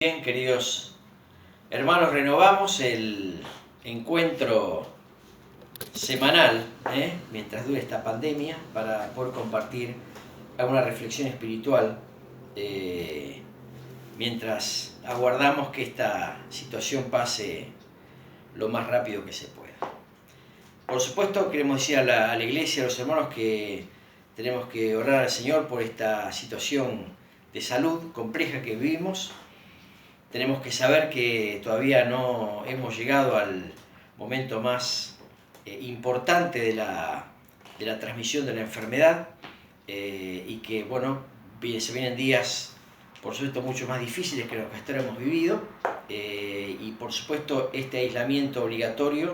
Bien, queridos hermanos, renovamos el encuentro semanal, mientras dure esta pandemia, para poder compartir alguna reflexión espiritual mientras aguardamos que esta situación pase lo más rápido que se pueda. Por supuesto, queremos decir a la iglesia, a los hermanos, que tenemos que orar al Señor por esta situación de salud compleja que vivimos. Tenemos que saber que todavía no hemos llegado al momento más importante de la transmisión de la enfermedad y que, bueno, se vienen días, por supuesto, mucho más difíciles que los que hasta ahora hemos vivido y, por supuesto, este aislamiento obligatorio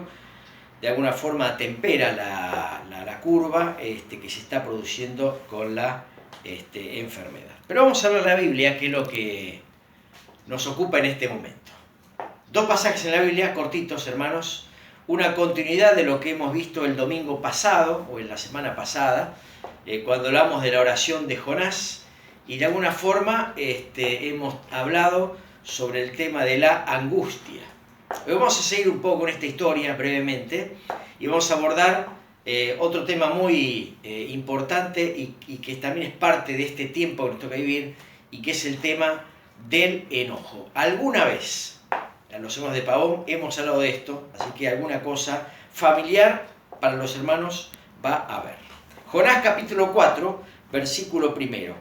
de alguna forma tempera la curva que se está produciendo con la enfermedad. Pero vamos a hablar de la Biblia, que es lo que nos ocupa en este momento. Dos pasajes en la Biblia, cortitos, hermanos, una continuidad de lo que hemos visto el domingo pasado, o en la semana pasada, cuando hablamos de la oración de Jonás, y de alguna forma hemos hablado sobre el tema de la angustia. Hoy vamos a seguir un poco con esta historia brevemente, y vamos a abordar otro tema muy importante y que también es parte de este tiempo que nos toca vivir, y que es el tema del enojo. Alguna vez, en los hermanos de Pavón, hemos hablado de esto, así que alguna cosa familiar para los hermanos va a haber. Jonás capítulo 4, versículo 1.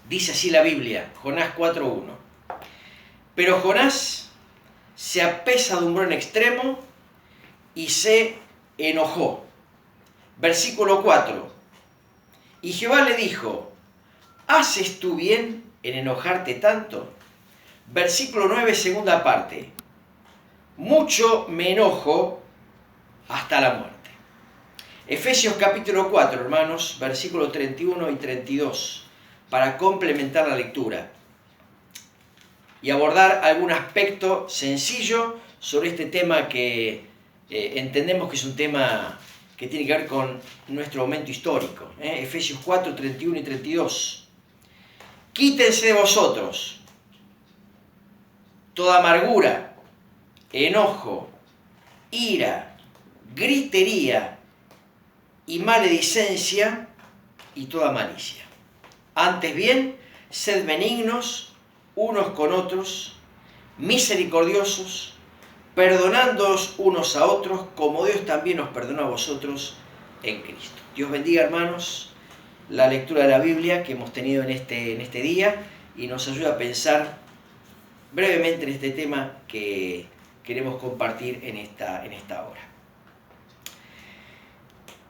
Dice así la Biblia, Jonás 4:1. Pero Jonás se apesadumbró en extremo y se enojó. Versículo 4. Y Jehová le dijo: ¿haces tú bien en enojarte tanto? Versículo 9, segunda parte. Mucho me enojo hasta la muerte. Efesios capítulo 4, hermanos, versículos 31 y 32, para complementar la lectura y abordar algún aspecto sencillo sobre este tema que entendemos que es un tema que tiene que ver con nuestro momento histórico. Efesios 4, 31 y 32. Quítense de vosotros toda amargura, enojo, ira, gritería y maledicencia y toda malicia. Antes bien, sed benignos unos con otros, misericordiosos, perdonándoos unos a otros, como Dios también os perdonó a vosotros en Cristo. Dios bendiga, hermanos, la lectura de la Biblia que hemos tenido en este día y nos ayuda a pensar brevemente en este tema que queremos compartir en esta hora.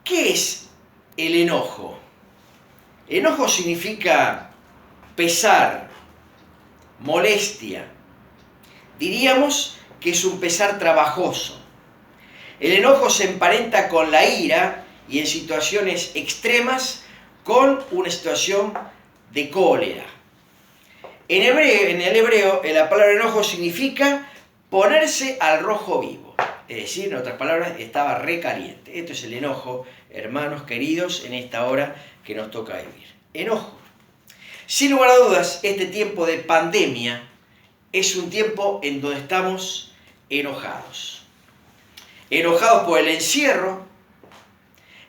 ¿Qué es el enojo? Enojo significa pesar, molestia. Diríamos que es un pesar trabajoso. El enojo se emparenta con la ira y en situaciones extremas con una situación de cólera. En el hebreo, la palabra enojo significa ponerse al rojo vivo. Es decir, en otras palabras, estaba recaliente. Esto es el enojo, hermanos queridos, en esta hora que nos toca vivir. Enojo. Sin lugar a dudas, este tiempo de pandemia es un tiempo en donde estamos enojados. Enojados por el encierro,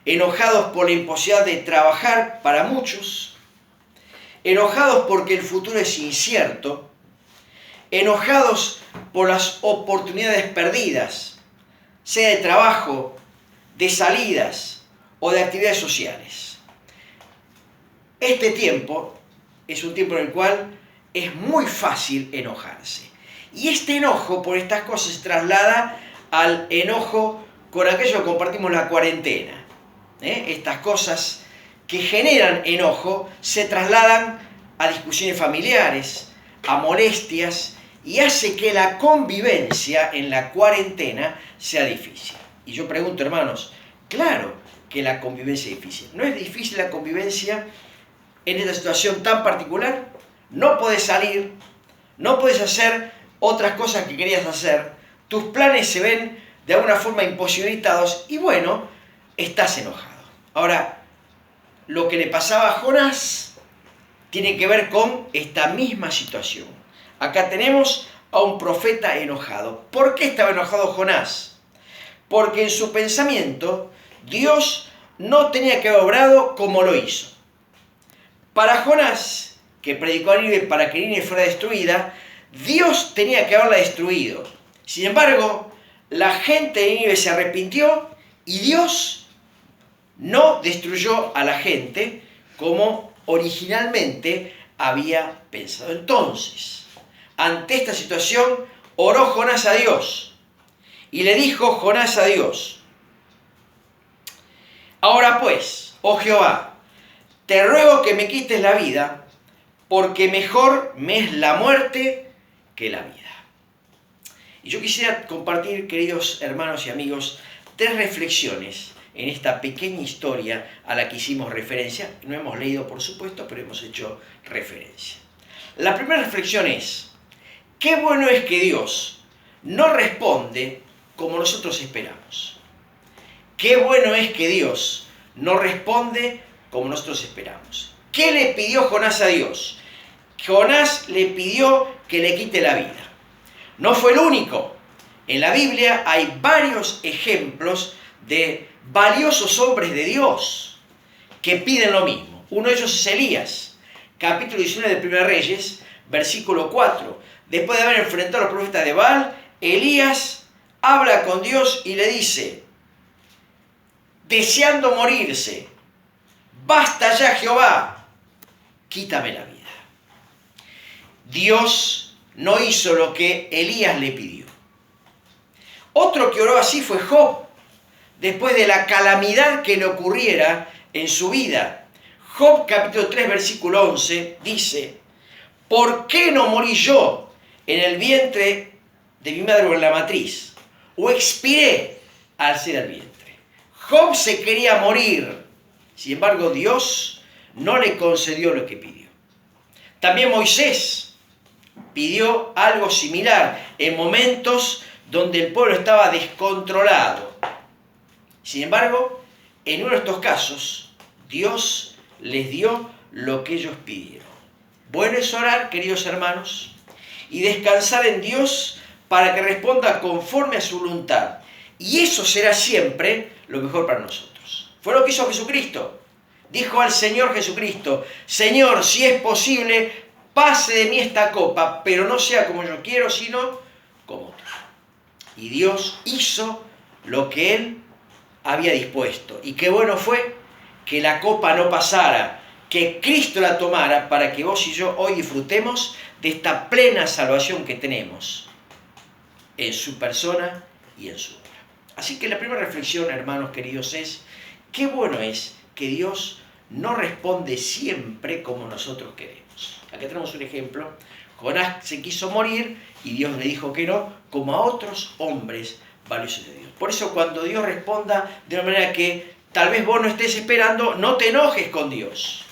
enojados por la imposibilidad de trabajar para muchos, enojados porque el futuro es incierto, enojados por las oportunidades perdidas, sea de trabajo, de salidas o de actividades sociales. Este tiempo es un tiempo en el cual es muy fácil enojarse. Y este enojo por estas cosas se traslada al enojo con aquello que compartimos la cuarentena. Estas cosas que generan enojo se trasladan a discusiones familiares, a molestias, y hace que la convivencia en la cuarentena sea difícil. Y yo pregunto, hermanos, claro que la convivencia es difícil. ¿No es difícil la convivencia en esta situación tan particular? No podés salir, no podés hacer otras cosas que querías hacer, tus planes se ven de alguna forma imposibilitados y bueno, estás enojado. Ahora, lo que le pasaba a Jonás tiene que ver con esta misma situación. Acá tenemos a un profeta enojado. ¿Por qué estaba enojado Jonás? Porque en su pensamiento Dios no tenía que haber obrado como lo hizo. Para Jonás, que predicó a Nínive para que Nínive fuera destruida, Dios tenía que haberla destruido. Sin embargo, la gente de Nínive se arrepintió y Dios no destruyó a la gente como originalmente había pensado. Entonces, ante esta situación, oró Jonás a Dios y le dijo Jonás a Dios: ahora pues, oh Jehová, te ruego que me quites la vida, porque mejor me es la muerte que la vida. Y yo quisiera compartir, queridos hermanos y amigos, 3 reflexiones en esta pequeña historia a la que hicimos referencia. No hemos leído, por supuesto, pero hemos hecho referencia. La primera reflexión es: qué bueno es que Dios no responde como nosotros esperamos. Qué bueno es que Dios no responde como nosotros esperamos. ¿Qué le pidió Jonás a Dios? Jonás le pidió que le quite la vida. No fue el único. En la Biblia hay varios ejemplos de valiosos hombres de Dios que piden lo mismo. Uno de ellos es Elías, capítulo 19 de 1 Reyes, versículo 4. Después de haber enfrentado a los profetas de Baal, Elías habla con Dios y le dice, deseando morirse: basta ya, Jehová, quítame la vida. Dios no hizo lo que Elías le pidió. Otro que oró así fue Job, después de la calamidad que le ocurriera en su vida. Job capítulo 3 versículo 11 dice: ¿por qué no morí yo en el vientre de mi madre o en la matriz? ¿O expiré al ser el vientre? Job se quería morir, sin embargo Dios no le concedió lo que pidió. También Moisés pidió algo similar en momentos donde el pueblo estaba descontrolado. Sin embargo, en uno de estos casos, Dios les dio lo que ellos pidieron. Bueno es orar, queridos hermanos, y descansar en Dios para que responda conforme a su voluntad. Y eso será siempre lo mejor para nosotros. Fue lo que hizo Jesucristo. Dijo al Señor Jesucristo: Señor, si es posible, pase de mí esta copa, pero no sea como yo quiero, sino como tú. Y Dios hizo lo que Él había dispuesto. Y qué bueno fue que la copa no pasara, que Cristo la tomara, para que vos y yo hoy disfrutemos de esta plena salvación que tenemos en su persona y en su obra. Así que la primera reflexión, hermanos queridos, es: qué bueno es que Dios no responde siempre como nosotros queremos. Aquí tenemos un ejemplo. Jonás se quiso morir y Dios le dijo que no, como a otros hombres valiosos de Dios. Por eso, cuando Dios responda de una manera que tal vez vos no estés esperando, no te enojes con Dios,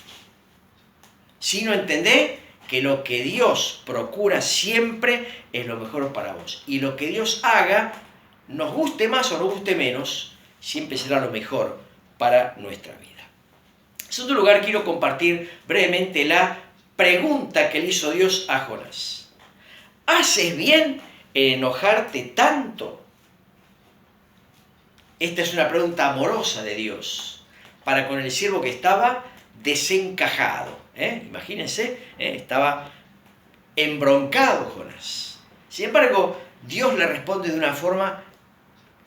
sino entendé que lo que Dios procura siempre es lo mejor para vos. Y lo que Dios haga, nos guste más o nos guste menos, siempre será lo mejor para nuestra vida. En segundo lugar, quiero compartir brevemente la pregunta que le hizo Dios a Jonás. ¿Haces bien en enojarte tanto? Esta es una pregunta amorosa de Dios para con el siervo que estaba desencajado. Imagínense, estaba embroncado Jonás. Sin embargo, Dios le responde de una forma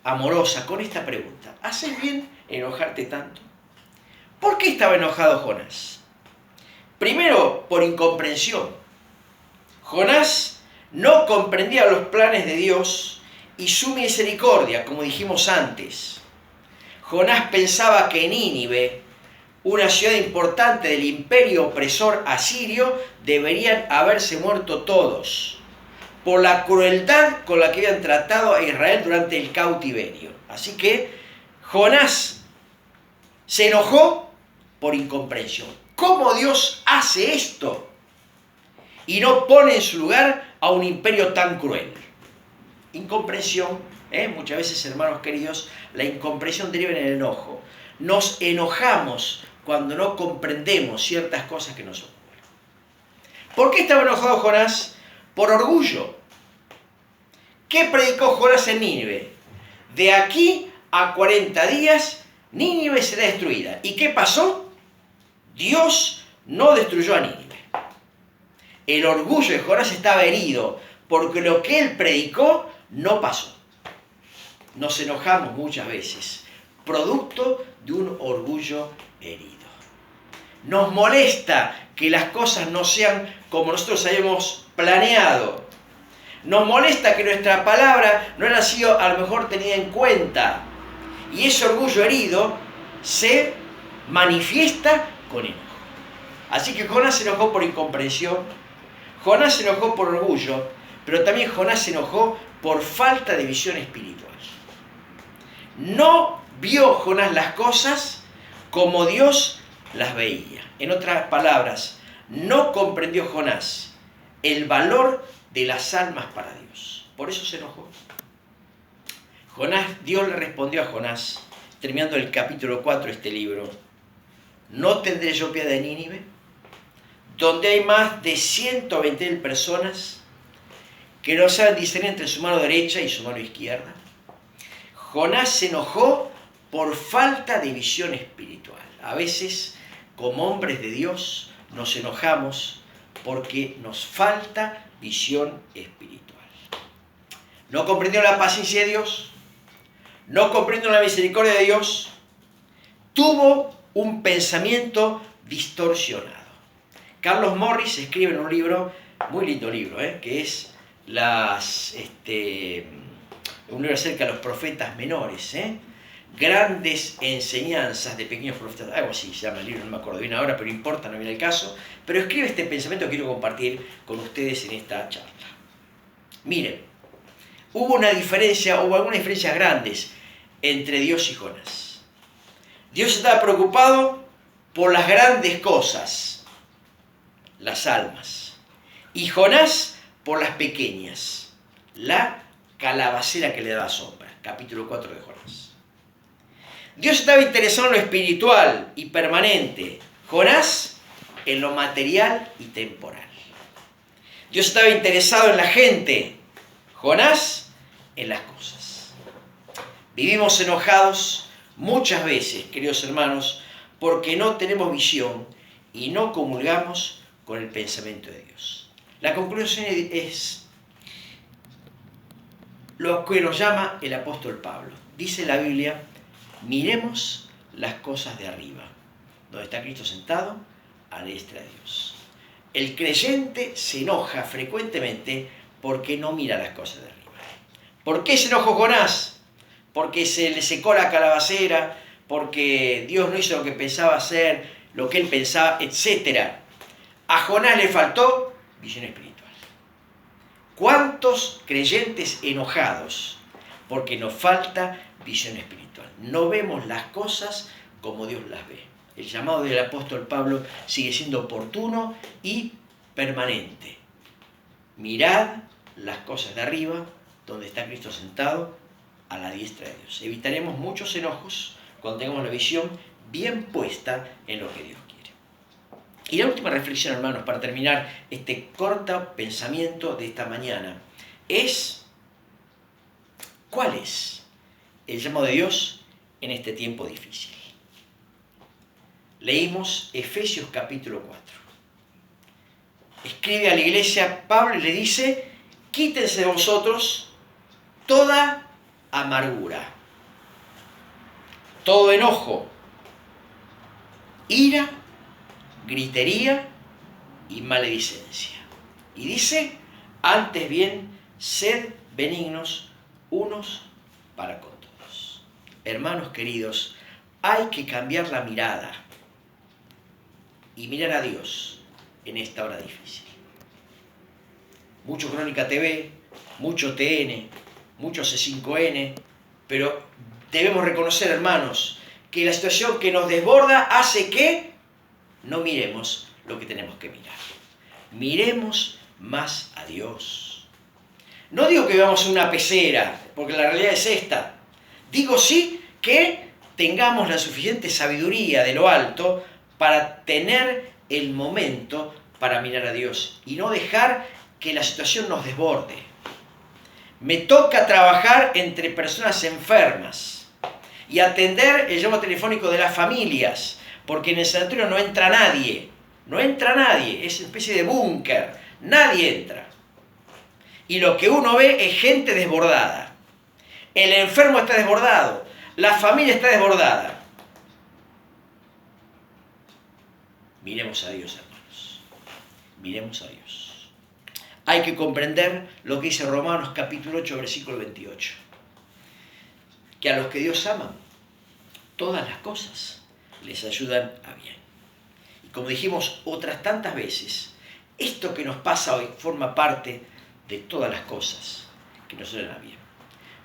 amorosa con esta pregunta. ¿Haces bien en enojarte tanto? ¿Por qué estaba enojado Jonás? Primero, por incomprensión. Jonás no comprendía los planes de Dios y su misericordia, como dijimos antes. Jonás pensaba que Nínive, una ciudad importante del imperio opresor asirio, deberían haberse muerto todos por la crueldad con la que habían tratado a Israel durante el cautiverio. Así que Jonás se enojó por incomprensión. ¿Cómo Dios hace esto y no pone en su lugar a un imperio tan cruel? Incomprensión. Muchas veces, hermanos queridos, la incomprensión deriva en el enojo. Nos enojamos cuando no comprendemos ciertas cosas que nos ocurren. ¿Por qué estaba enojado Jonás? por orgullo. ¿Qué predicó Jonás en Nínive? De aquí a 40 días, Nínive será destruida. ¿Y qué pasó? Dios no destruyó a Nínive. El orgullo de Jonás estaba herido, porque lo que él predicó no pasó. Nos enojamos muchas veces, producto de un orgullo herido. Nos molesta que las cosas no sean como nosotros habíamos planeado. Nos molesta que nuestra palabra no haya sido a lo mejor tenida en cuenta. Y ese orgullo herido se manifiesta con enojo. Así que Jonás se enojó por incomprensión, Jonás se enojó por orgullo, pero también Jonás se enojó por falta de visión espiritual. No vio Jonás las cosas como Dios las veía. En otras palabras, no comprendió Jonás el valor de las almas para Dios. Por eso se enojó. Dios le respondió a Jonás, terminando el capítulo 4 de este libro: ¿no tendré yo piedad de Nínive, donde hay más de 120.000 personas que no saben discernir entre su mano derecha y su mano izquierda? Jonás se enojó por falta de visión espiritual. A veces, como hombres de Dios, nos enojamos porque nos falta visión espiritual. No comprendió la paciencia de Dios, no comprendió la misericordia de Dios, tuvo un pensamiento distorsionado. Carlos Morris escribe en un libro, muy lindo libro, que es un libro acerca de los profetas menores, grandes enseñanzas de pequeños profetas, algo así se llama el libro, no me acuerdo bien ahora, pero importa, no viene el caso, pero escribe este pensamiento que quiero compartir con ustedes en esta charla. Miren, hubo algunas diferencias grandes entre Dios y Jonás. Dios estaba preocupado por las grandes cosas, las almas, y Jonás por las pequeñas, la calabacera que le daba sombra. Capítulo 4 de Jonás. Dios estaba interesado en lo espiritual y permanente, Jonás en lo material y temporal. Dios estaba interesado en la gente, Jonás en las cosas. Vivimos enojados muchas veces, queridos hermanos, porque no tenemos visión y no comulgamos con el pensamiento de Dios. La conclusión es lo que nos llama el apóstol Pablo. Dice la Biblia: miremos las cosas de arriba, donde está Cristo sentado a la diestra de Dios. El creyente se enoja frecuentemente porque no mira las cosas de arriba. ¿Por qué se enojó Jonás? Porque se le secó la calabacera, porque Dios no hizo lo que pensaba hacer, lo que él pensaba, etc. A Jonás le faltó visión espiritual. ¿Cuántos creyentes enojados porque nos falta visión espiritual? No vemos las cosas como Dios las ve. El llamado del apóstol Pablo sigue siendo oportuno y permanente. Mirad las cosas de arriba, donde está Cristo sentado a la diestra de Dios. Evitaremos muchos enojos cuando tengamos la visión bien puesta en lo que Dios quiere. Y la última reflexión, hermanos, para terminar este corto pensamiento de esta mañana, es: ¿cuál es el llamado de Dios en este tiempo difícil? Leímos Efesios capítulo 4. Escribe a la iglesia Pablo y le dice: quítense de vosotros toda amargura, todo enojo, ira, gritería y maledicencia. Y dice: antes bien, sed benignos unos para con todos. Hermanos queridos, hay que cambiar la mirada y mirar a Dios en esta hora difícil. Mucho Crónica TV, mucho TN, mucho C5N, pero debemos reconocer, hermanos, que la situación que nos desborda hace que no miremos lo que tenemos que mirar. Miremos más a Dios. No digo que vivamos en una pecera, porque la realidad es esta. Digo sí que tengamos la suficiente sabiduría de lo alto para tener el momento para mirar a Dios y no dejar que la situación nos desborde. Me toca trabajar entre personas enfermas y atender el llamado telefónico de las familias, porque en el sanatorio no entra nadie. No entra nadie, es una especie de búnker. Nadie entra. Y lo que uno ve es gente desbordada. El enfermo está desbordado. La familia está desbordada. Miremos a Dios, hermanos. Miremos a Dios. Hay que comprender lo que dice Romanos capítulo 8, versículo 28. Que a los que Dios ama, todas las cosas les ayudan a bien. Y como dijimos otras tantas veces, esto que nos pasa hoy forma parte de todas las cosas que nos ayudan a bien.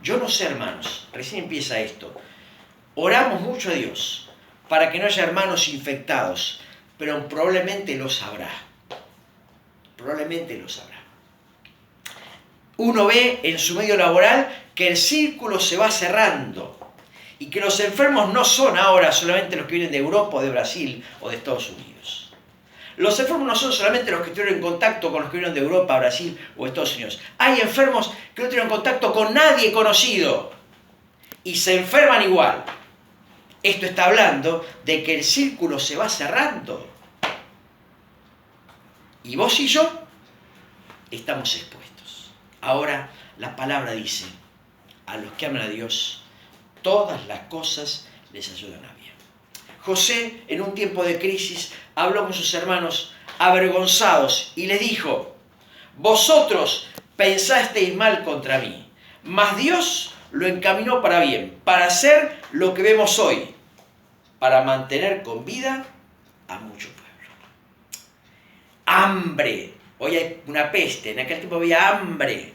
Yo no sé, hermanos, recién empieza esto. Oramos mucho a Dios para que no haya hermanos infectados, pero probablemente lo sabrá. Probablemente lo sabrá. Uno ve en su medio laboral que el círculo se va cerrando y que los enfermos no son ahora solamente los que vienen de Europa o de Brasil o de Estados Unidos. Los enfermos no son solamente los que estuvieron en contacto con los que vinieron de Europa, Brasil o Estados Unidos. Hay enfermos que no tuvieron contacto con nadie conocido y se enferman igual. Esto está hablando de que el círculo se va cerrando. Y vos y yo estamos expuestos. Ahora la palabra dice, a los que aman a Dios, todas las cosas les ayudan a bien. José, en un tiempo de crisis, habló con sus hermanos avergonzados y les dijo, vosotros pensasteis mal contra mí, mas Dios lo encaminó para bien, para hacer lo que vemos hoy, para mantener con vida a mucho pueblo. Hambre. Hoy hay una peste, en aquel tiempo había hambre.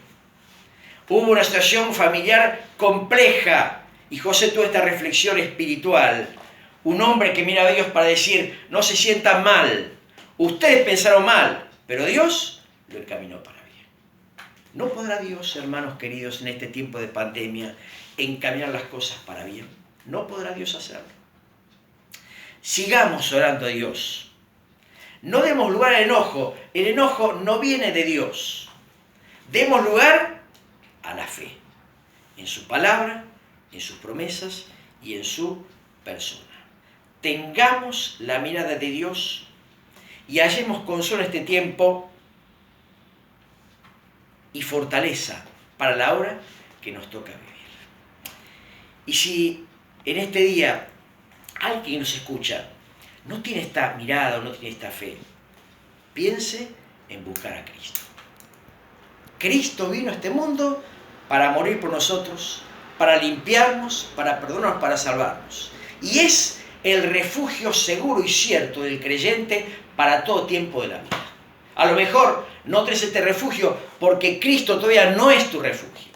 Hubo una situación familiar compleja y José tuvo esta reflexión espiritual. Un hombre que mira a Dios para decir, no se sientan mal. Ustedes pensaron mal, pero Dios lo encaminó para bien. ¿No podrá Dios, hermanos queridos, en este tiempo de pandemia, encaminar las cosas para bien? ¿No podrá Dios hacerlo? Sigamos orando a Dios. No demos lugar al enojo. El enojo no viene de Dios. Demos lugar a la fe. En su palabra, en sus promesas y en su persona. Tengamos la mirada de Dios y hallemos consuelo en este tiempo y fortaleza para la hora que nos toca vivir. Y si en este día alguien que nos escucha no tiene esta mirada o no tiene esta fe, piense en buscar a Cristo. Cristo vino a este mundo para morir por nosotros, para limpiarnos, para perdonarnos, para salvarnos. Y es el refugio seguro y cierto del creyente para todo tiempo de la vida. A lo mejor no tenés este refugio porque Cristo todavía no es tu refugio.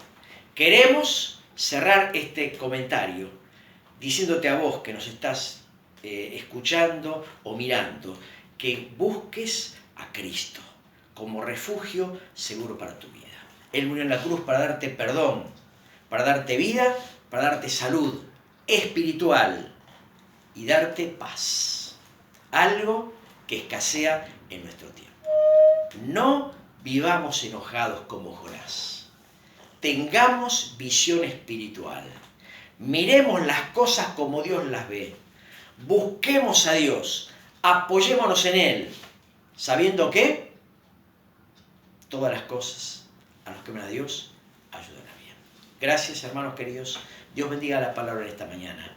Queremos cerrar este comentario diciéndote a vos que nos estás escuchando o mirando, que busques a Cristo como refugio seguro para tu vida. Él murió en la cruz para darte perdón, para darte vida, para darte salud espiritual y darte paz. Algo que escasea en nuestro tiempo. No vivamos enojados como Jonás. Tengamos visión espiritual. Miremos las cosas como Dios las ve. Busquemos a Dios. Apoyémonos en Él. Sabiendo que todas las cosas a los que aman a Dios ayudan a bien. Gracias, hermanos queridos. Dios bendiga la palabra de esta mañana.